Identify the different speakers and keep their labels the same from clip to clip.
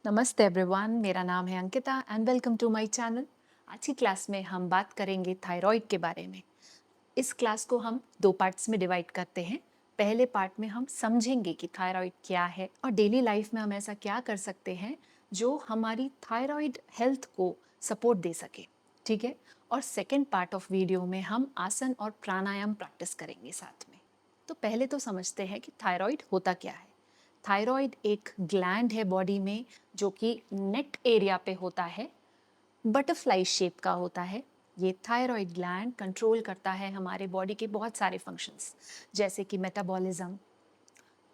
Speaker 1: नमस्ते एवरीवन, मेरा नाम है Ankita and welcome to my channel. आज की क्लास में हम बात करेंगे थायराइड के बारे में। इस क्लास को हम दो पार्ट्स में डिवाइड करते हैं। पहले पार्ट में हम समझेंगे कि थायराइड क्या है और डेली लाइफ में हम ऐसा क्या कर सकते हैं जो हमारी थायराइड हेल्थ को सपोर्ट दे सके। ठीक है। और सेकेंड पार्ट ऑफ वीडियो में हम आसन और प्राणायाम प्रैक्टिस करेंगे साथ में। तो पहले तो समझते हैं कि थायराइड होता क्या है। थायराइड एक ग्लैंड है बॉडी में जो कि नेक एरिया पे होता है, बटरफ्लाई शेप का होता है। ये थायराइड ग्लैंड कंट्रोल करता है हमारे बॉडी के बहुत सारे फंक्शंस, जैसे कि metabolism,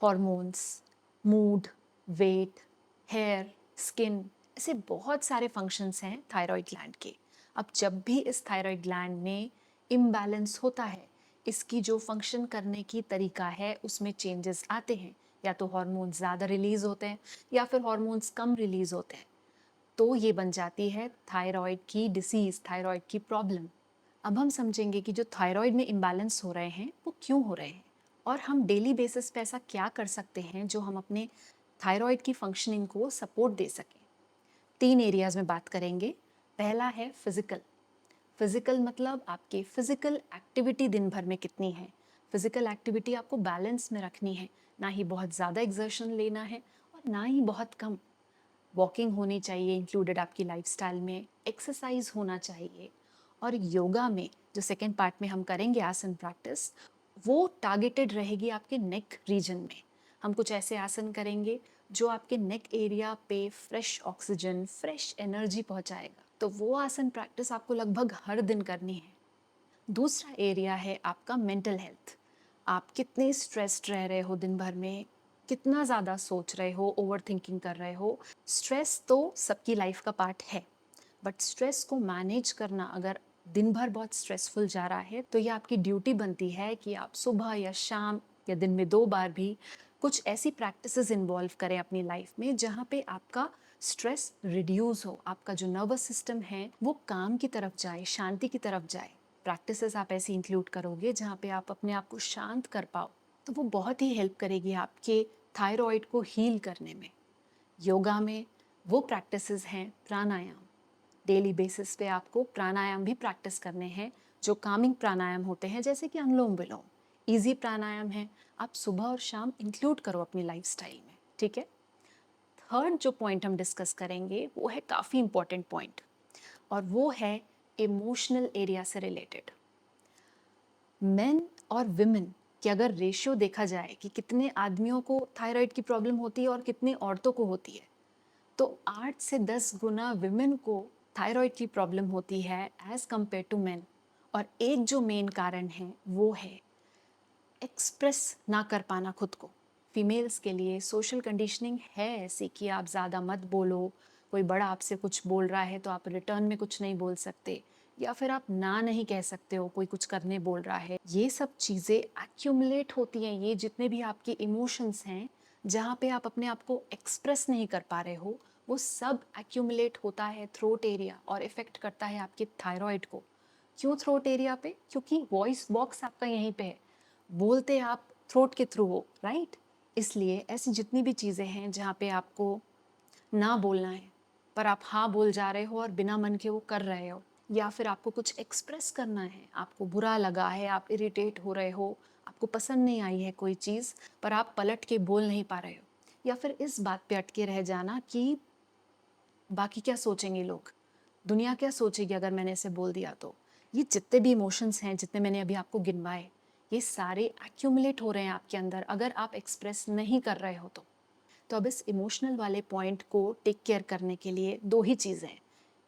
Speaker 1: hormones, mood, weight, hair, skin. ऐसे बहुत सारे फंक्शंस हैं थायराइड ग्लैंड के। अब जब भी इस थायराइड ग्लैंड में इम्बैलेंस होता है, इसकी जो फंक्शन करने की तरीका है उसमें चेंजेस आते हैं। या तो हार्मोन्स ज़्यादा रिलीज होते हैं या फिर हार्मोन्स कम रिलीज होते हैं, तो ये बन जाती है थायराइड की डिसीज, थायराइड की प्रॉब्लम। अब हम समझेंगे कि जो थायराइड में इम्बैलेंस हो रहे हैं वो क्यों हो रहे हैं और हम डेली बेसिस पे ऐसा क्या कर सकते हैं जो हम अपने थायराइड की फंक्शनिंग को सपोर्ट दे सकें। तीन एरियाज में बात करेंगे। पहला है फिजिकल। फिजिकल मतलब आपके फिजिकल एक्टिविटी दिन भर में कितनी है। फिजिकल एक्टिविटी आपको बैलेंस में रखनी है, ना ही बहुत ज़्यादा एक्सर्शन लेना है और ना ही बहुत कम। वॉकिंग होनी चाहिए इंक्लूडेड आपकी लाइफस्टाइल में, एक्सरसाइज होना चाहिए। और योगा में जो सेकेंड पार्ट में हम करेंगे आसन प्रैक्टिस, वो टारगेटेड रहेगी आपके नेक रीजन में। हम कुछ ऐसे आसन करेंगे जो आपके नेक एरिया पे फ्रेश ऑक्सीजन, फ्रेश एनर्जी पहुंचाएगा। तो वो आसन प्रैक्टिस आपको लगभग हर दिन करनी है। दूसरा एरिया है आपका मेंटल हेल्थ। आप कितने स्ट्रेस्ड रह रहे हो दिन भर में, कितना ज़्यादा सोच रहे हो, ओवर थिंकिंग कर रहे हो। स्ट्रेस तो सबकी लाइफ का पार्ट है, बट स्ट्रेस को मैनेज करना, अगर दिन भर बहुत स्ट्रेसफुल जा रहा है तो ये आपकी ड्यूटी बनती है कि आप सुबह या शाम या दिन में दो बार भी कुछ ऐसी प्रैक्टिसेस इन्वॉल्व करें अपनी लाइफ में जहाँ पे आपका स्ट्रेस रिड्यूस हो, आपका जो नर्वस सिस्टम है वो काम की तरफ जाए, शांति की तरफ जाए। प्रैक्टिसेस आप ऐसी इंक्लूड करोगे जहाँ पे आप अपने आप को शांत कर पाओ, तो वो बहुत ही हेल्प करेगी आपके थायराइड को हील करने में। योगा में वो प्रैक्टिसेस हैं प्राणायाम। डेली बेसिस पे आपको प्राणायाम भी प्रैक्टिस करने हैं जो कामिंग प्राणायाम होते हैं, जैसे कि अनुलोम विलोम। इजी प्राणायाम है, आप सुबह और शाम इंक्लूड करो अपनी लाइफस्टाइल में। ठीक है। थर्ड जो पॉइंट हम डिस्कस करेंगे वो है काफ़ी इंपॉर्टेंट पॉइंट, और वो है इमोशनल एरिया से रिलेटेड। मेन और विमेन कि अगर रेशियो देखा जाए कि कितने आदमियों को थायराइड की प्रॉब्लम होती है और कितने औरतों को होती है, तो 8 से 10 गुना विमेन को थायराइड की प्रॉब्लम होती है एज कंपेयर टू मेन। और एक जो मेन कारण है वो है एक्सप्रेस ना कर पाना खुद को। फीमेल्स के लिए सोशल कंडीशनिंग है ऐसी कि आप ज़्यादा मत बोलो, कोई बड़ा आपसे कुछ बोल रहा है तो आप रिटर्न में कुछ नहीं बोल सकते, या फिर आप ना नहीं कह सकते हो, कोई कुछ करने बोल रहा है। ये सब चीज़ें एक्यूमुलेट होती हैं, ये जितने भी आपके इमोशंस हैं जहाँ पे आप अपने आप को एक्सप्रेस नहीं कर पा रहे हो, वो सब एक्यूमुलेट होता है थ्रोट एरिया और इफ़ेक्ट करता है आपके थायराइड को। क्यों थ्रोट एरिया पे? क्योंकि वॉइस बॉक्स आपका यहीं पे है, बोलते आप थ्रोट के थ्रू हो, राइट। इसलिए ऐसी जितनी भी चीज़ें हैं जहाँ पे आपको ना बोलना है पर आप हाँ बोल जा रहे हो और बिना मन के वो कर रहे हो, या फिर आपको कुछ एक्सप्रेस करना है, आपको बुरा लगा है, आप इरिटेट हो रहे हो, आपको पसंद नहीं आई है कोई चीज़ पर आप पलट के बोल नहीं पा रहे हो, या फिर इस बात पे अटके रह जाना कि बाकी क्या सोचेंगे लोग, दुनिया क्या सोचेगी अगर मैंने इसे बोल दिया तो। ये जितने भी इमोशंस हैं, जितने मैंने अभी आपको गिनवाए, ये सारे एक्यूमुलेट हो रहे हैं आपके अंदर अगर आप एक्सप्रेस नहीं कर रहे हो तो अब इस इमोशनल वाले पॉइंट को टेक केयर करने के लिए दो ही चीज़ें हैं।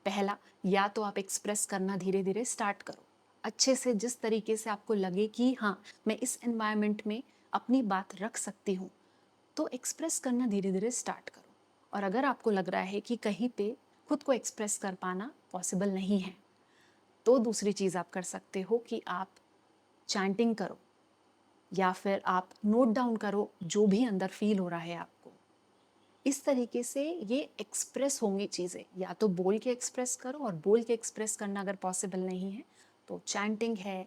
Speaker 1: पहला, या तो आप एक्सप्रेस करना धीरे धीरे स्टार्ट करो, अच्छे से, जिस तरीके से आपको लगे कि हाँ मैं इस एनवायरनमेंट में अपनी बात रख सकती हूँ, तो एक्सप्रेस करना धीरे धीरे स्टार्ट करो। और अगर आपको लग रहा है कि कहीं पे खुद को एक्सप्रेस कर पाना पॉसिबल नहीं है, तो दूसरी चीज़ आप कर सकते हो कि आप चैंटिंग करो, या फिर आप नोट डाउन करो जो भी अंदर फील हो रहा है आपको। इस तरीके से ये एक्सप्रेस होंगी चीज़ें। या तो बोल के एक्सप्रेस करो, और बोल के एक्सप्रेस करना अगर पॉसिबल नहीं है तो चैंटिंग है,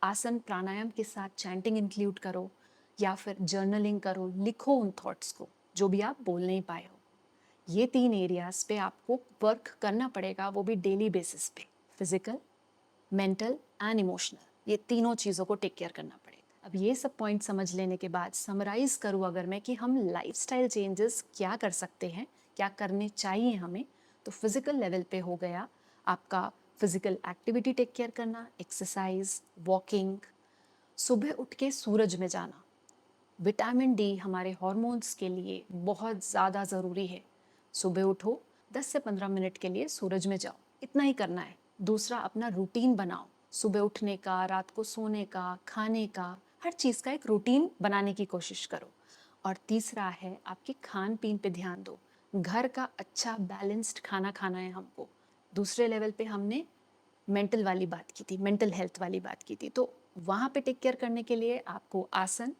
Speaker 1: आसन प्राणायाम के साथ चैंटिंग इंक्लूड करो, या फिर जर्नलिंग करो, लिखो उन थॉट्स को जो भी आप बोल नहीं पाए हो। ये 3 एरियाज पे आपको वर्क करना पड़ेगा, वो भी डेली बेसिस पे। फिजिकल, मेंटल एंड इमोशनल, ये तीनों चीज़ों को टेक केयर करना पड़ेगा। अब ये सब पॉइंट समझ लेने के बाद समराइज़ करूँ अगर मैं कि हम लाइफस्टाइल चेंजेस क्या कर सकते हैं, क्या करने चाहिए हमें, तो फिज़िकल लेवल पे हो गया आपका फिज़िकल एक्टिविटी टेक केयर करना, एक्सरसाइज, वॉकिंग, सुबह उठ के सूरज में जाना। विटामिन डी हमारे हॉर्मोन्स के लिए बहुत ज़्यादा ज़रूरी है। सुबह उठो, 10 से 15 मिनट के लिए सूरज में जाओ, इतना ही करना है। दूसरा, अपना रूटीन बनाओ, सुबह उठने का, रात को सोने का, खाने का, हर चीज़ का एक रूटीन बनाने की कोशिश करो। और तीसरा है आपके खान पीन पे ध्यान दो। घर का अच्छा बैलेंस्ड खाना खाना है हमको। दूसरे लेवल पे हमने मेंटल वाली बात की थी, मेंटल हेल्थ वाली बात की थी, तो वहाँ पे टेक केयर करने के लिए आपको आसन,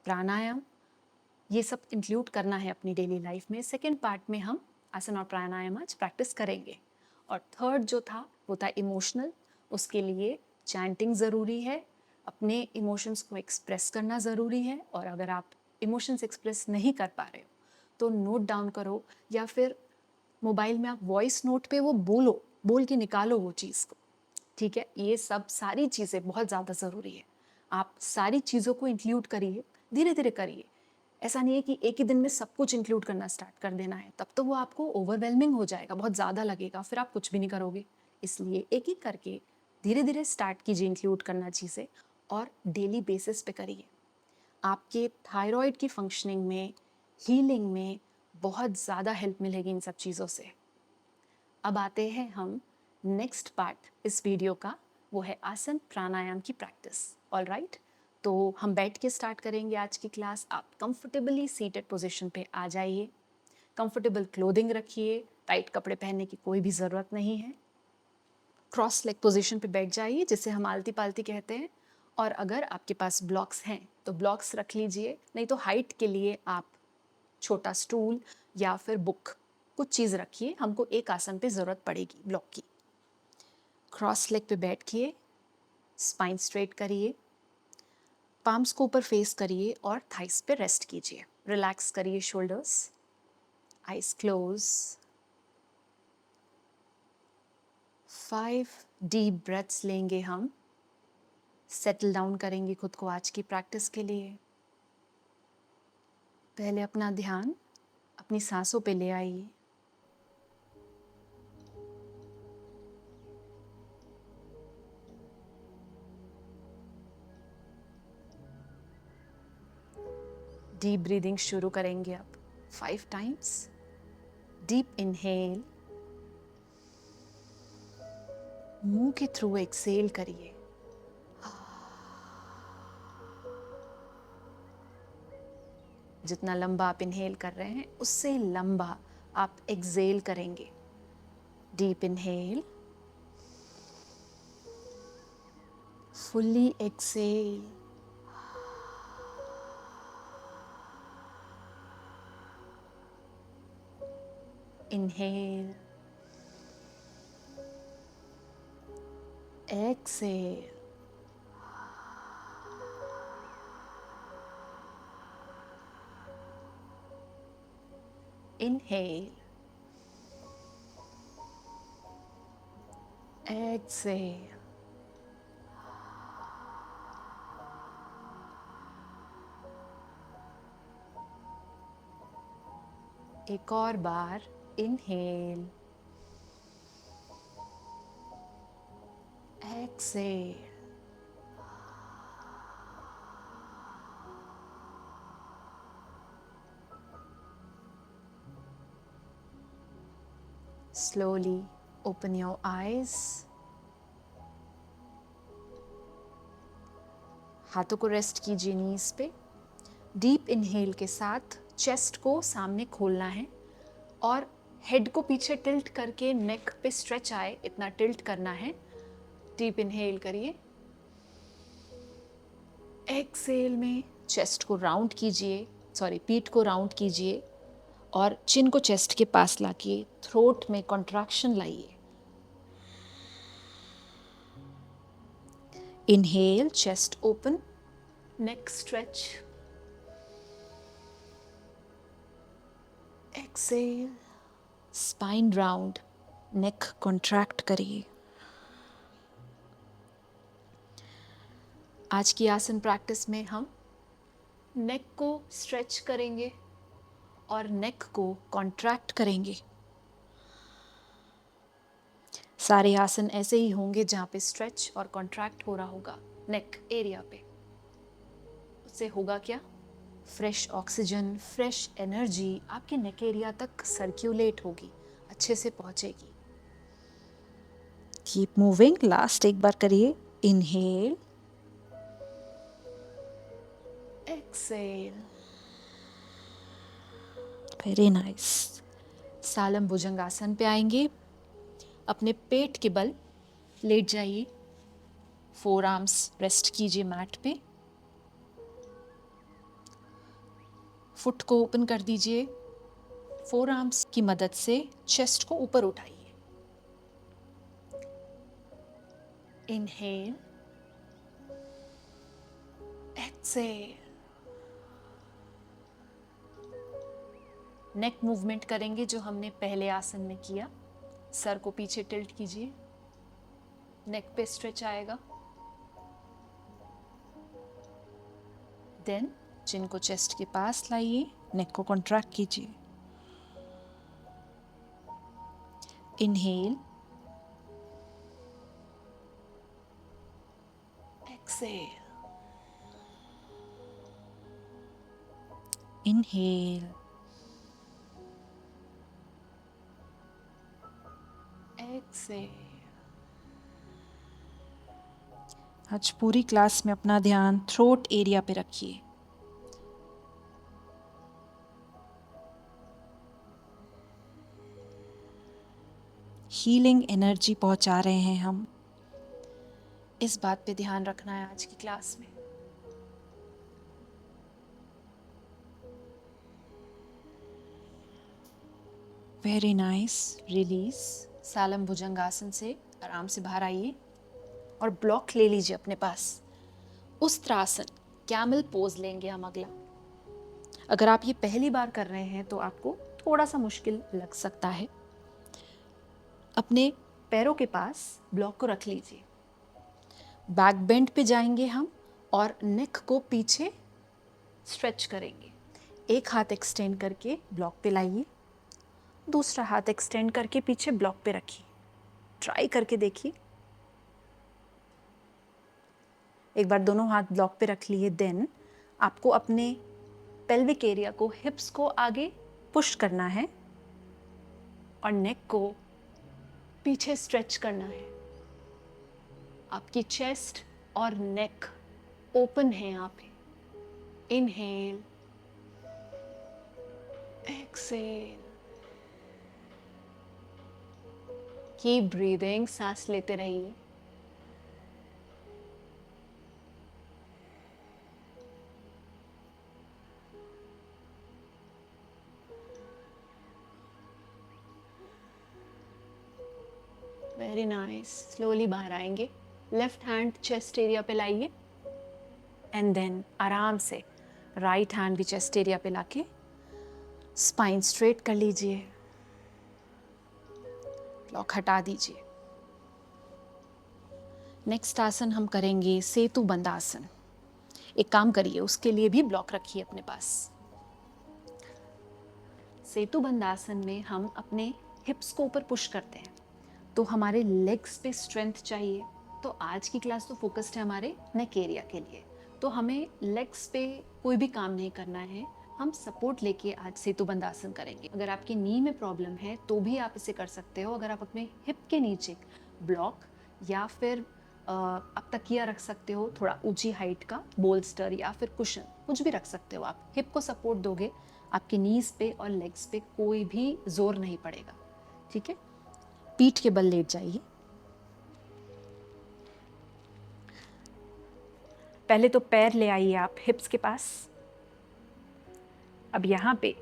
Speaker 1: प्राणायाम, ये सब इंक्लूड करना है अपनी डेली लाइफ में। सेकेंड पार्ट में हम आसन और प्राणायाम आज प्रैक्टिस करेंगे। और थर्ड जो था वो था इमोशनल। उसके लिए चैंटिंग ज़रूरी है, अपने इमोशंस को एक्सप्रेस करना ज़रूरी है। और अगर आप इमोशंस एक्सप्रेस नहीं कर पा रहे हो तो नोट डाउन करो, या फिर मोबाइल में आप वॉइस नोट पे वो बोलो, बोल के निकालो वो चीज़ को। ठीक है, ये सब सारी चीज़ें बहुत ज़्यादा ज़रूरी है। आप सारी चीज़ों को इंक्लूड करिए, धीरे धीरे करिए। ऐसा नहीं है कि एक ही दिन में सब कुछ इंक्लूड करना स्टार्ट कर देना है, तब तो वो आपको ओवरवेलमिंग हो जाएगा, बहुत ज़्यादा लगेगा, फिर आप कुछ भी नहीं करोगे। इसलिए एक एक करके धीरे धीरे स्टार्ट कीजिए इंक्लूड करना चीज़ें, और डेली बेसिस पे करिए। आपके थायराइड की फंक्शनिंग में, हीलिंग में बहुत ज़्यादा हेल्प मिलेगी इन सब चीज़ों से। अब आते हैं हम नेक्स्ट पार्ट इस वीडियो का, वो है आसन प्राणायाम की प्रैक्टिस। ऑल राइट, तो हम बैठ के स्टार्ट करेंगे आज की क्लास। आप कंफर्टेबली सीटेड पोजीशन पे आ जाइए, कंफर्टेबल क्लोथिंग रखिए, टाइट कपड़े पहनने की कोई भी ज़रूरत नहीं है। क्रॉस लेग पोजीशन पे बैठ जाइए, जिसे हम आलती पालती कहते हैं। और अगर आपके पास ब्लॉक्स हैं तो ब्लॉक्स रख लीजिए, नहीं तो हाइट के लिए आप छोटा स्टूल या फिर बुक, कुछ चीज़ रखिए, हमको एक आसन पे ज़रूरत पड़ेगी ब्लॉक की। क्रॉस लेग पे बैठिए, स्पाइन स्ट्रेट करिए, पाम्स को ऊपर फेस करिए और थाइस पे रेस्ट कीजिए। रिलैक्स करिए shoulders, eyes close. 5 deep breaths लेंगे हम, सेटल डाउन करेंगे खुद को आज की प्रैक्टिस के लिए। पहले अपना ध्यान अपनी सांसों पे ले आइए। डीप ब्रीदिंग शुरू करेंगे अब 5 टाइम्स। डीप इनहेल, मुंह के थ्रू एक्सेल करिए। जितना लंबा आप इनहेल कर रहे हैं उससे लंबा आप एक्सेल करेंगे। Deep inhale, fully exhale. Inhale, exhale. Inhale, exhale. एक और बार, inhale, exhale. Slowly open your eyes. हाथों को रेस्ट कीजिए नीज पे। डीप इनहेल के साथ चेस्ट को सामने खोलना है और हेड को पीछे टिल्ट करके नेक पे स्ट्रेच आए इतना टिल्ट करना है। डीप इनहेल करिए, एक्सेल में चेस्ट को राउंड कीजिए, पीठ को राउंड कीजिए और चिन को चेस्ट के पास लाके थ्रोट में कॉन्ट्रैक्शन लाइए। Inhale, chest open, neck stretch. Exhale, spine round, नेक कॉन्ट्रैक्ट करिए। आज की आसन प्रैक्टिस में हम नेक को स्ट्रेच करेंगे और नेक को कॉन्ट्रैक्ट करेंगे। सारे आसन ऐसे ही होंगे जहाँ पे स्ट्रेच और कॉन्ट्रैक्ट हो रहा होगा नेक एरिया पे। उससे होगा क्या? फ्रेश ऑक्सीजन, फ्रेश एनर्जी आपके नेक एरिया तक सर्क्यूलेट होगी, अच्छे से पहुँचेगी। Keep moving. लास्ट एक बार करिए। Inhale, exhale. Very nice. Salamba Bhujangasana पे आएंगे। अपने पेट के बल लेट जाइए, फोर आर्म्स रेस्ट कीजिए मैट पे, फुट को ओपन कर दीजिए, फोर आर्म्स की मदद से चेस्ट को ऊपर उठाइए। Inhale, Excel. नेक मूवमेंट करेंगे जो हमने पहले आसन में किया। सर को पीछे टिल्ट कीजिए, नेक पे स्ट्रेच आएगा। देन चिन को चेस्ट के पास लाइए, नेक को कॉन्ट्रैक्ट कीजिए। Inhale, exhale. Inhale, exhale. आज पूरी क्लास में अपना ध्यान थ्रोट एरिया पे रखिए। हीलिंग एनर्जी पहुंचा रहे हैं हम, इस बात पे ध्यान रखना है आज की क्लास में। Very nice. रिलीज। सालम भुजंगासन से आराम से बाहर आइए और ब्लॉक ले लीजिए अपने पास। उस्त्रासन, कैमल पोज लेंगे हम अगला। अगर आप ये पहली बार कर रहे हैं तो आपको थोड़ा सा मुश्किल लग सकता है। अपने पैरों के पास ब्लॉक को रख लीजिए, बैक बेंड पे जाएंगे हम और नेक को पीछे स्ट्रेच करेंगे। एक हाथ एक्सटेंड करके ब्लॉक पे लाइए, दूसरा हाथ एक्सटेंड करके पीछे ब्लॉक पे रखिए। ट्राई करके देखिए। एक बार दोनों हाथ ब्लॉक पे रख लिए, देन आपको अपने पेल्विक एरिया को, हिप्स को आगे पुश करना है और नेक को पीछे स्ट्रेच करना है। आपकी चेस्ट और नेक ओपन है यहाँ पे। Inhale, Excel. कीप ब्रीदिंग, सांस लेते रहिए। Very nice. स्लोली बाहर आएंगे, लेफ्ट हैंड चेस्ट एरिया पे लाइए एंड देन आराम से राइट हैंड भी चेस्ट एरिया पे लाके स्पाइन स्ट्रेट कर लीजिए, ब्लॉक हटा दीजिए। नेक्स्ट आसन हम करेंगे सेतु बंद आसन। एक काम करिए, उसके लिए भी ब्लॉक रखिए अपने पास। सेतु बंद आसन में हम अपने हिप्स को ऊपर पुश करते हैं, तो हमारे लेग्स पे स्ट्रेंथ चाहिए। तो आज की क्लास तो फोकस्ड है हमारे नेक एरिया के लिए, तो हमें लेग्स पे कोई भी काम नहीं करना है। हम सपोर्ट लेके आज सेतुबंद आसन करेंगे। अगर आपकी नी में प्रॉब्लम है तो भी आप इसे कर सकते हो। अगर आप अपने हिप के नीचे ब्लॉक या फिर आप तकिया रख सकते हो, थोड़ा ऊंची हाइट का बोल्स्टर या फिर कुशन, कुछ भी रख सकते हो। आप हिप को सपोर्ट दोगे, आपके नीज पे और लेग्स पे कोई भी जोर नहीं पड़ेगा। ठीक है, पीठ के बल लेट जाइए। पहले तो पैर ले आइए आप हिप्स के पास। अब यहाँ पे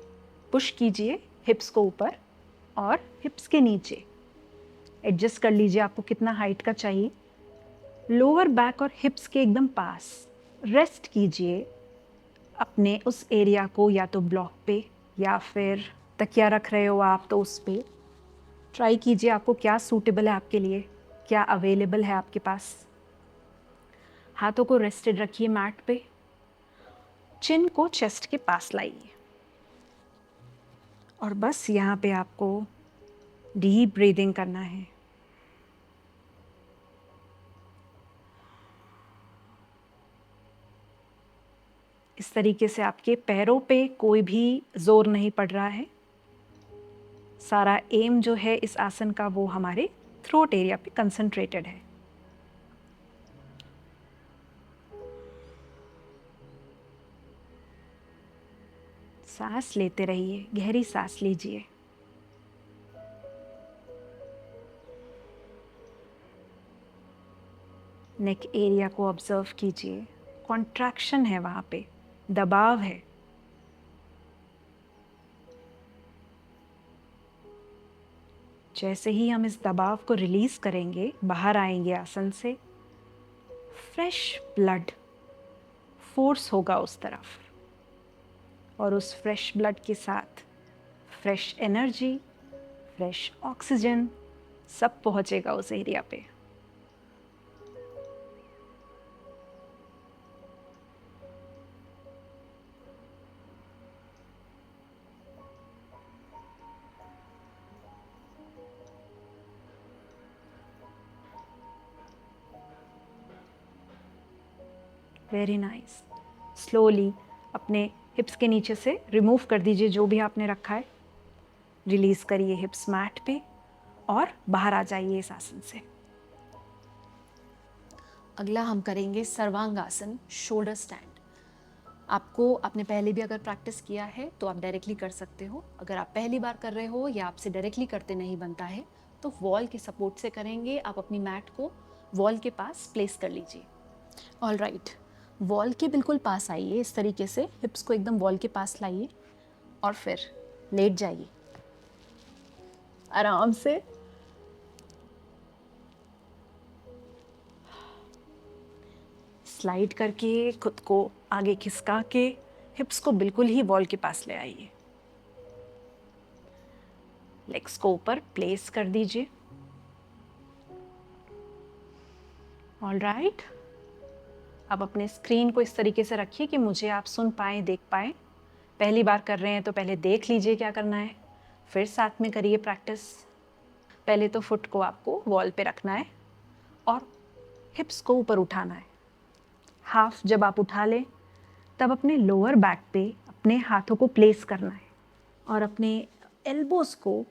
Speaker 1: पुश कीजिए हिप्स को ऊपर और हिप्स के नीचे एडजस्ट कर लीजिए आपको कितना हाइट का चाहिए। लोअर बैक और हिप्स के एकदम पास रेस्ट कीजिए अपने उस एरिया को, या तो ब्लॉक पे या फिर तकिया रख रहे हो आप तो उस पे। ट्राई कीजिए आपको क्या सूटेबल है आपके लिए, क्या अवेलेबल है आपके पास। हाथों को रेस्टेड रखिए मैट पे, चिन को चेस्ट के पास लाइए और बस यहाँ पे आपको डीप ब्रीदिंग करना है। इस तरीके से आपके पैरों पे कोई भी जोर नहीं पड़ रहा है। सारा एम जो है इस आसन का वो हमारे थ्रोट एरिया पे कंसंट्रेटेड है। सांस लेते रहिए, गहरी सांस लीजिए। नेक एरिया को ऑब्जर्व कीजिए, कॉन्ट्रैक्शन है वहाँ पे, दबाव है। जैसे ही हम इस दबाव को रिलीज करेंगे, बाहर आएंगे आसन से, फ्रेश ब्लड फोर्स होगा उस तरफ और उस फ्रेश ब्लड के साथ फ्रेश एनर्जी, फ्रेश ऑक्सीजन सब पहुंचेगा उस एरिया पे। Very nice. स्लोली अपने हिप्स के नीचे से रिमूव कर दीजिए जो भी आपने रखा है। रिलीज करिए हिप्स मैट पे और बाहर आ जाइए इस आसन से। अगला हम करेंगे सर्वांगासन, शोल्डर स्टैंड। आपको आपने पहले भी अगर प्रैक्टिस किया है तो आप डायरेक्टली कर सकते हो। अगर आप पहली बार कर रहे हो या आपसे डायरेक्टली करते नहीं बनता है तो वॉल के सपोर्ट से करेंगे। आप अपनी मैट को वॉल के पास प्लेस कर लीजिए। ऑल राइट, वॉल के बिल्कुल पास आइए। इस तरीके से हिप्स को एकदम वॉल के पास लाइए और फिर लेट जाइए आराम से। स्लाइड करके खुद को आगे खिसका के हिप्स को बिल्कुल ही वॉल के पास ले आइए। लेग्स को ऊपर प्लेस कर दीजिए। ऑल राइट, अब अपने स्क्रीन को इस तरीके से रखिए कि मुझे आप सुन पाएँ, देख पाएँ। पहली बार कर रहे हैं तो पहले देख लीजिए क्या करना है, फिर साथ में करिए प्रैक्टिस। पहले तो फुट को आपको वॉल पे रखना है और हिप्स को ऊपर उठाना है। हाफ जब आप उठा लें तब अपने लोअर बैक पे अपने हाथों को प्लेस करना है और अपने एल्बोज को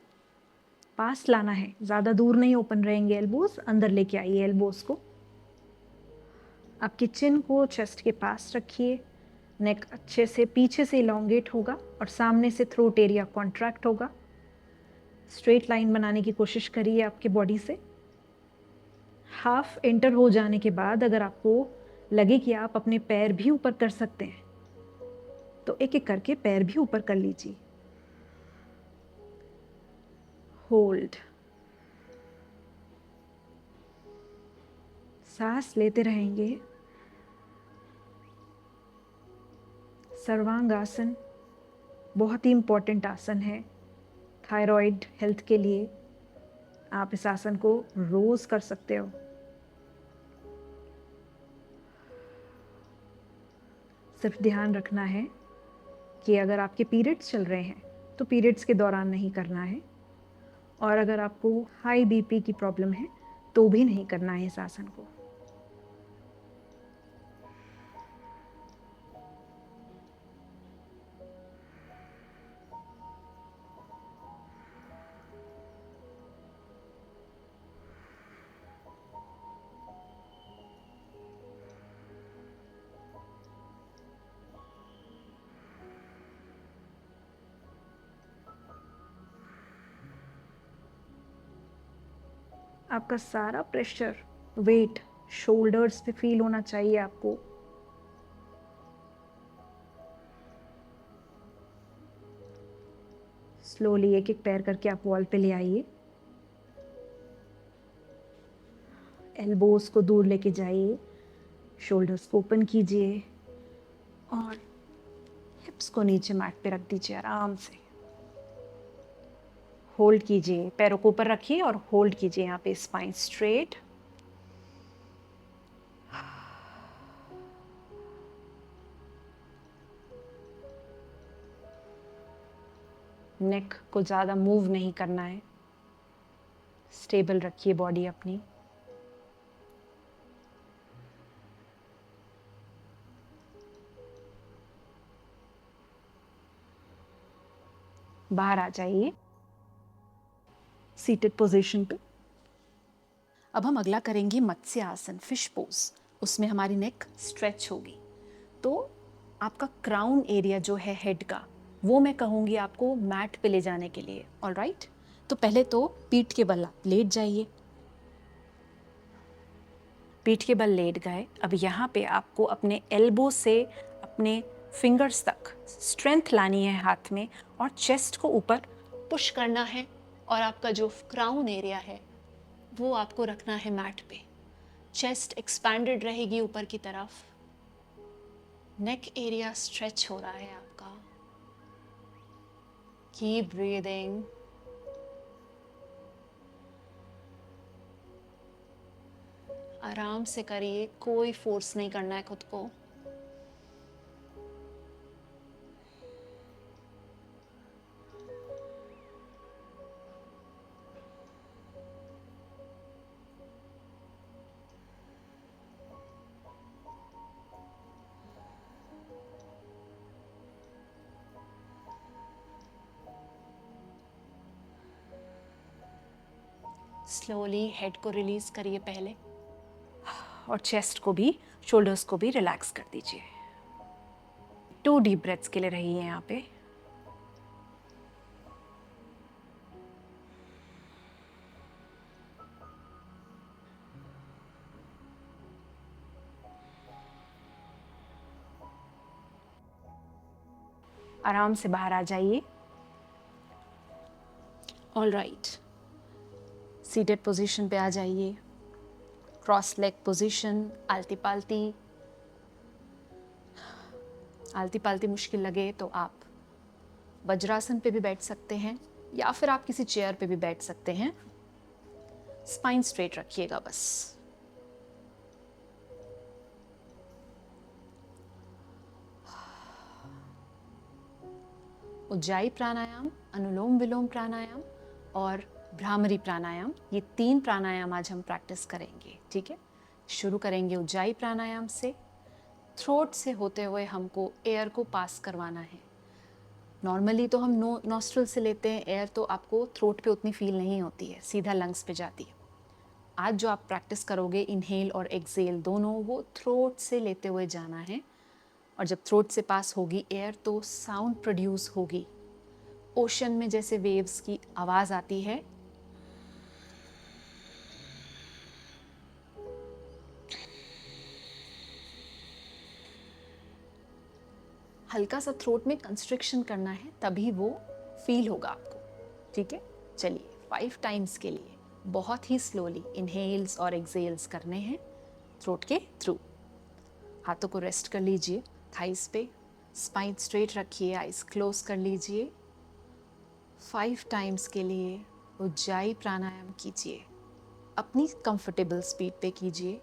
Speaker 1: पास लाना है। ज़्यादा दूर नहीं ओपन रहेंगे एल्बोज, अंदर लेके आइए एल्बोज को। आपकी चिन को चेस्ट के पास रखिए। नेक अच्छे से पीछे से इलोंगेट होगा और सामने से थ्रोट एरिया कॉन्ट्रैक्ट होगा। स्ट्रेट लाइन बनाने की कोशिश करिए आपके बॉडी से। हाफ एंटर हो जाने के बाद अगर आपको लगे कि आप अपने पैर भी ऊपर कर सकते हैं तो एक एक करके पैर भी ऊपर कर लीजिए। होल्ड, सांस लेते रहेंगे। सर्वांगासन बहुत ही इम्पॉर्टेंट आसन है थायराइड हेल्थ के लिए। आप इस आसन को रोज कर सकते हो। सिर्फ ध्यान रखना है कि अगर आपके पीरियड्स चल रहे हैं तो पीरियड्स के दौरान नहीं करना है और अगर आपको हाई बीपी की प्रॉब्लम है तो भी नहीं करना है इस आसन को। आपका सारा प्रेशर, वेट शोल्डर्स पे फील होना चाहिए आपको। स्लोली एक एक पैर करके आप वॉल पे ले आइए। एल्बोज को दूर लेके जाइए, शोल्डर्स को ओपन कीजिए और हिप्स को नीचे मैट पे रख दीजिए आराम से।
Speaker 2: होल्ड कीजिए, पैरों को ऊपर रखिए और होल्ड कीजिए यहाँ पे, स्पाइन स्ट्रेट। नेक को ज़्यादा मूव नहीं करना है, स्टेबल रखिए बॉडी अपनी। बाहर आ जाइए सीटेड पोजीशन पे।
Speaker 1: अब हम अगला करेंगे मत्स्य आसन, फिश पोज। उसमें हमारी नेक स्ट्रेच होगी। तो आपका क्राउन एरिया जो है हेड का, वो मैं कहूँगी आपको मैट पे ले जाने के लिए। ऑलराइट, तो पहले तो पीठ के बल आप लेट जाइए।
Speaker 2: पीठ के बल लेट गए। अब यहाँ पे आपको अपने एल्बो से अपने फिंगर्स तक स्ट्रेंथ लानी है हाथ में, और चेस्ट को ऊपर
Speaker 1: पुश करना है, और आपका जो क्राउन एरिया है वो आपको रखना है मैट पे। चेस्ट एक्सपैंडेड रहेगी ऊपर की तरफ, नेक एरिया स्ट्रेच हो रहा है आपका। Keep breathing. आराम से करिए, कोई फोर्स नहीं करना है खुद को। स्लोली हेड को रिलीज करिए पहले,
Speaker 2: और चेस्ट को भी, शोल्डर्स को भी रिलैक्स कर दीजिए। 2 डीप ब्रेथ्स के लिए रहिए यहाँ पे। आराम से बाहर आ जाइए।
Speaker 1: ऑलराइट, सीटेड पोजीशन पे आ जाइए। क्रॉस लेग पोजीशन, आलती पालती। आलती पालती मुश्किल लगे तो आप वज्रासन पे भी बैठ सकते हैं, या फिर आप किसी चेयर पे भी बैठ सकते हैं। स्पाइन स्ट्रेट रखिएगा बस। उज्जाई प्राणायाम, अनुलोम विलोम प्राणायाम और भ्रामरी प्राणायाम, ये 3 प्राणायाम आज हम प्रैक्टिस करेंगे। ठीक है, शुरू करेंगे उज्जाई प्राणायाम से। थ्रोट से होते हुए हमको एयर को पास करवाना है। नॉर्मली तो हम नोस्ट्रल से लेते हैं एयर, तो आपको थ्रोट पे उतनी फील नहीं होती है, सीधा लंग्स पे जाती है। आज जो आप प्रैक्टिस करोगे इनहेल और एक्सेल दोनों, वो थ्रोट से लेते हुए जाना है। और जब थ्रोट से पास होगी एयर तो साउंड प्रोड्यूस होगी। ओशन में जैसे वेव्स की आवाज़ आती है, हल्का सा थ्रोट में कंस्ट्रिक्शन करना है, तभी वो फील होगा आपको। ठीक है, चलिए 5 टाइम्स के लिए बहुत ही स्लोली इनहेल्स और एक्सेल्स करने हैं थ्रोट के थ्रू। हाथों को रेस्ट कर लीजिए थाइस पे, स्पाइन स्ट्रेट रखिए, आइज क्लोज कर लीजिए। 5 टाइम्स के लिए उज्जाई प्राणायाम कीजिए, अपनी कंफर्टेबल स्पीड पे कीजिए।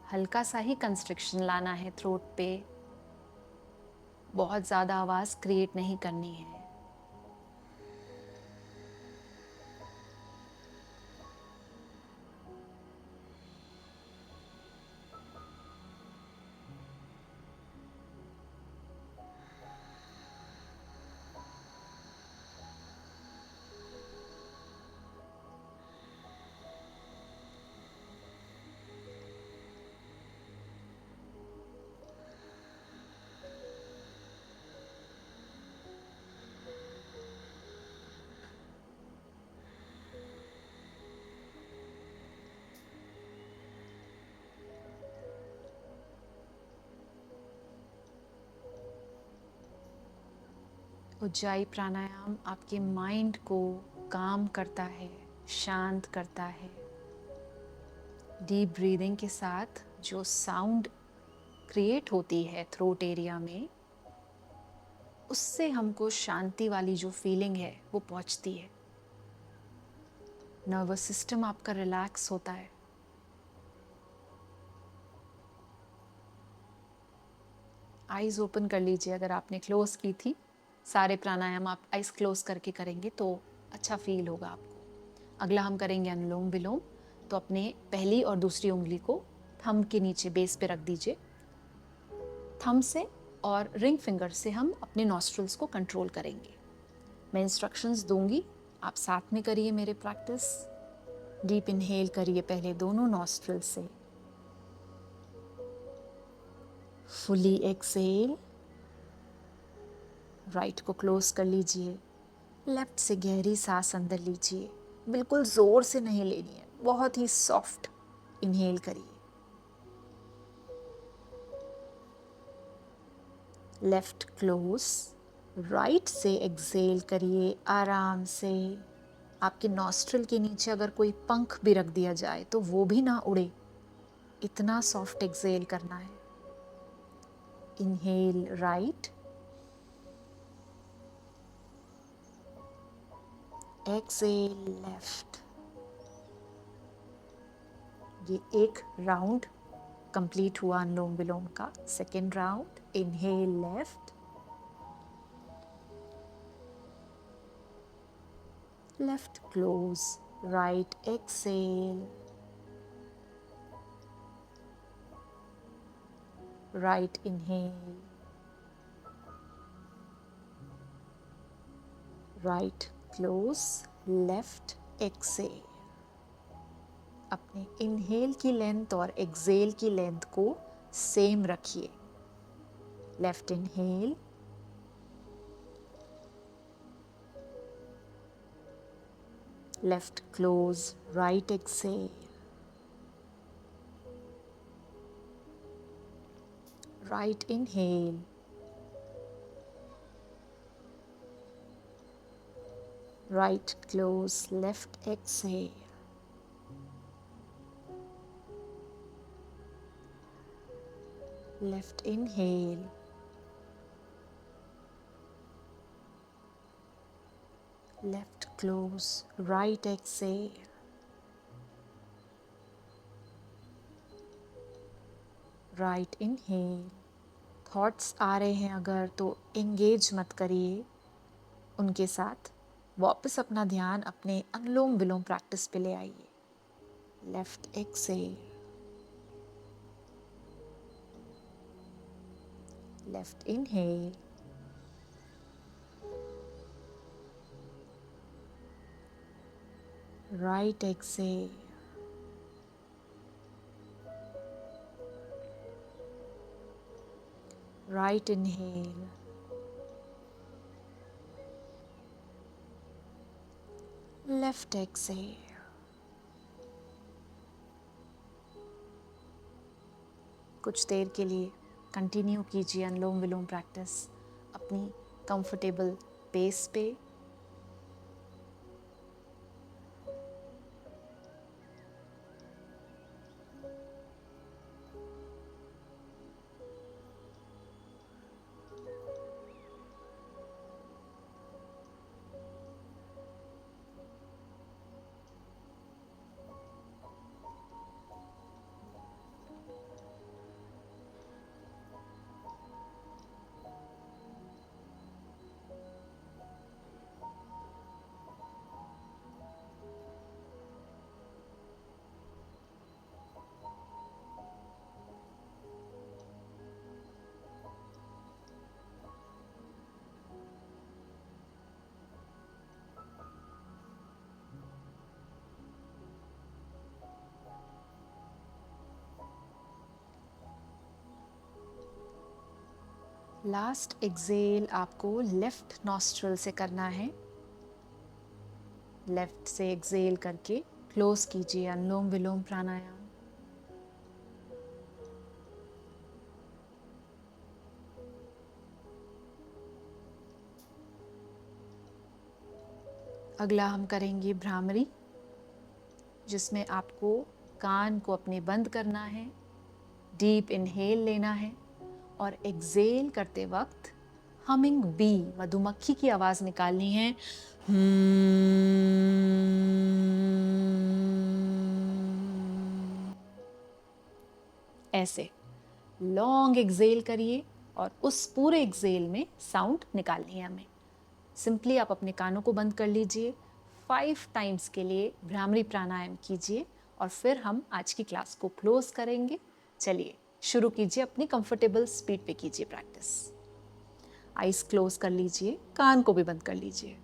Speaker 1: हल्का सा ही कंस्ट्रिक्शन लाना है थ्रोट पे, बहुत ज़्यादा आवाज़ क्रिएट नहीं करनी है। उज्जाई प्राणायाम आपके माइंड को काम करता है, शांत करता है। डीप ब्रीदिंग के साथ जो साउंड क्रिएट होती है थ्रोट एरिया में, उससे हमको शांति वाली जो फीलिंग है वो पहुंचती है। नर्वस सिस्टम आपका रिलैक्स होता है। आईज ओपन कर लीजिए अगर आपने क्लोज की थी। सारे प्राणायाम आप आईज क्लोज करके करेंगे तो अच्छा फील होगा आपको। अगला हम करेंगे अनुलोम विलोम। तो अपने पहली और दूसरी उंगली को थंब के नीचे बेस पे रख दीजिए। थंब से और रिंग फिंगर से हम अपने नॉस्ट्रल्स को कंट्रोल करेंगे। मैं इंस्ट्रक्शंस दूंगी, आप साथ में करिए मेरे प्रैक्टिस। डीप इनहेल करिए पहले दोनों नॉस्ट्रल से। Fully exhale. राइट को क्लोज कर लीजिए। लेफ्ट से गहरी सांस अंदर लीजिए। बिल्कुल जोर से नहीं लेनी है, बहुत ही सॉफ्ट इनहेल करिए। Left close. राइट से एक्सहेल करिए आराम से। आपके नॉस्ट्रल के नीचे अगर कोई पंख भी रख दिया जाए तो वो भी ना उड़े, इतना सॉफ्ट एक्सहेल करना है। Inhale right, exhale left. ये एक राउंड कंप्लीट हुआ अनुलोम विलोम का। Second round, inhale left, left close, right exhale, right inhale, right close, left exhale. अपने इनहेल की लेंथ और एक्सहेल की लेंथ को सेम रखिए। Left inhale, left close, right exhale, right inhale, right close, left exhale, left inhale, left close, right exhale, right inhale। Thoughts आ रहे हैं अगर तो एंगेज मत करिए उनके साथ। वापस अपना ध्यान अपने अनुलोम विलोम प्रैक्टिस पे ले आइए। Left exhale, left inhale, right exhale, right inhale, left exhale। कुछ देर के लिए कंटिन्यू कीजिए अनुलोम विलोम प्रैक्टिस अपनी कंफर्टेबल पेस पे। लास्ट एक्सहेल आपको लेफ्ट नॉस्ट्रल से करना है। लेफ्ट से एक्सहेल करके क्लोज कीजिए अनुलोम विलोम प्राणायाम। अगला हम करेंगे भ्रामरी, जिसमें आपको कान को अपने बंद करना है, डीप इनहेल लेना है और एक्सेल करते वक्त हमिंग बी, मधुमक्खी की आवाज निकालनी है। ऐसे लॉन्ग एक्सेल करिए और उस पूरे एक्सेल में साउंड निकालनी है हमें। सिंपली आप अपने कानों को बंद कर लीजिए, 5 टाइम्स के लिए भ्रामरी प्राणायाम कीजिए और फिर हम आज की क्लास को क्लोज करेंगे। चलिए शुरू कीजिए, अपनी कंफर्टेबल स्पीड पे कीजिए प्रैक्टिस। आइज क्लोज कर लीजिए, कान को भी बंद कर लीजिए।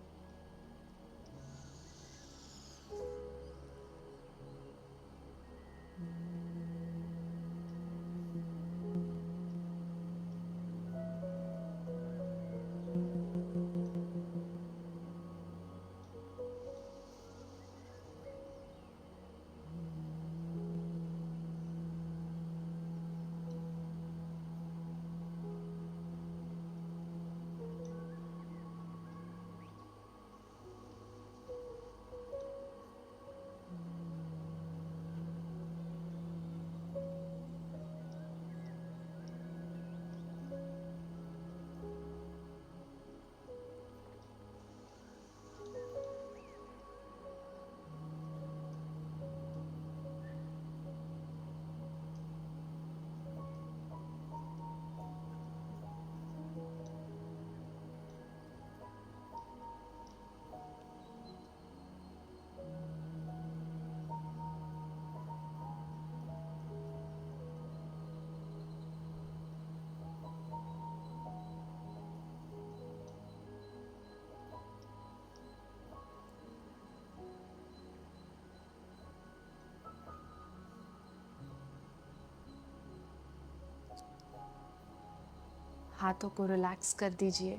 Speaker 1: हाथों को रिलैक्स कर दीजिए।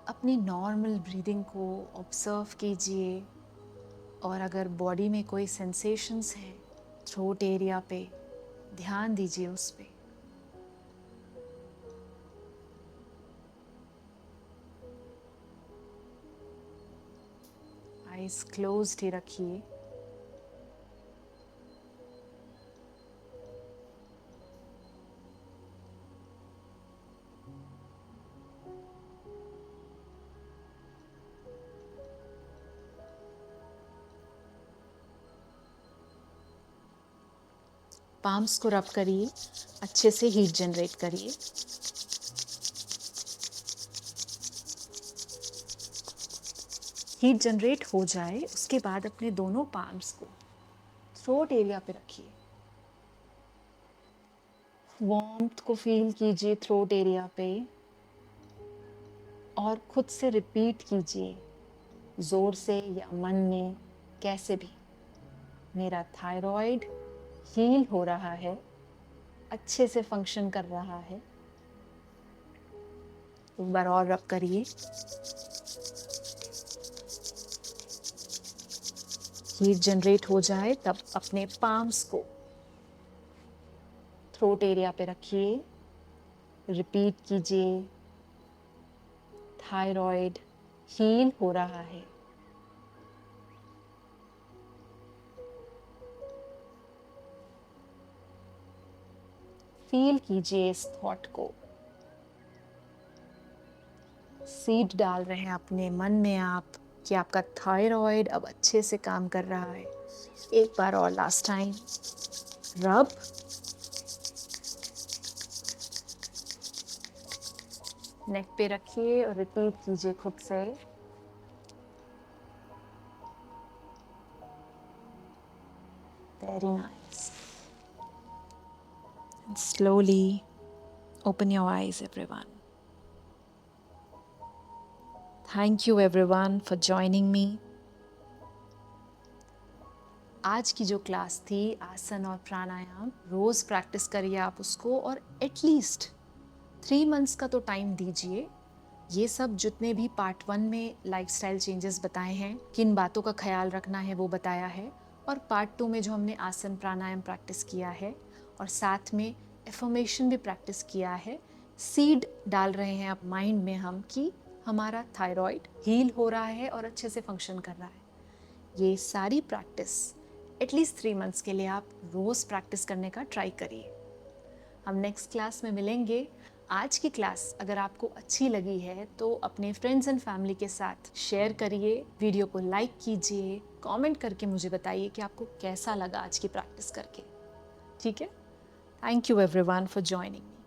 Speaker 1: अपनी नॉर्मल ब्रीदिंग को ऑब्जर्व कीजिए और अगर बॉडी में कोई सेंसेशंस हैं थ्रोट एरिया पे, ध्यान दीजिए उस पे। आइज क्लोज्ड ही रखिए। पाम्स को रब करिए, अच्छे से हीट जनरेट करिए। हीट जनरेट हो जाए उसके बाद अपने दोनों पाम्स को थ्रोट एरिया पे रखिए। वार्मथ को फील कीजिए थ्रोट एरिया पे और खुद से रिपीट कीजिए, जोर से या मन में, कैसे भी। मेरा थायराइड हील हो रहा है, अच्छे से फंक्शन कर रहा है। एक बार और रब करिए। हीट जनरेट हो जाए तब अपने पाम्स को थ्रोट एरिया पे रखिए, रिपीट कीजिए, थायराइड हील हो रहा है। फील कीजिए इस थॉट को। सीड डाल रहे हैं अपने मन में आप कि आपका थायराइड अब अच्छे से काम कर रहा है। एक बार और लास्ट टाइम रब। नेक पे रखिए और रिपीट कीजिए खुद से। Very nice. And slowly open your eyes, everyone. Thank you everyone for joining me. आज की जो क्लास थी आसन और प्राणायाम, रोज प्रैक्टिस करिए आप उसको और एटलीस्ट 3 मंथ्स का तो टाइम दीजिए। ये सब जितने भी पार्ट 1 में लाइफस्टाइल चेंजेस बताए हैं, किन बातों का ख्याल रखना है वो बताया है, और पार्ट 2 में जो हमने आसन प्राणायाम प्रैक्टिस किया है और साथ में एफर्मेशन भी प्रैक्टिस किया है। सीड डाल रहे हैं अब माइंड में हम कि हमारा थायराइड हील हो रहा है और अच्छे से फंक्शन कर रहा है। ये सारी प्रैक्टिस एटलीस्ट 3 मंथ्स के लिए आप रोज़ प्रैक्टिस करने का ट्राई करिए। हम नेक्स्ट क्लास में मिलेंगे। आज की क्लास अगर आपको अच्छी लगी है तो अपने फ्रेंड्स एंड फैमिली के साथ शेयर करिए, वीडियो को लाइक कीजिए, कमेंट करके मुझे बताइए कि आपको कैसा लगा आज की प्रैक्टिस करके। ठीक है? Thank you everyone for joining me.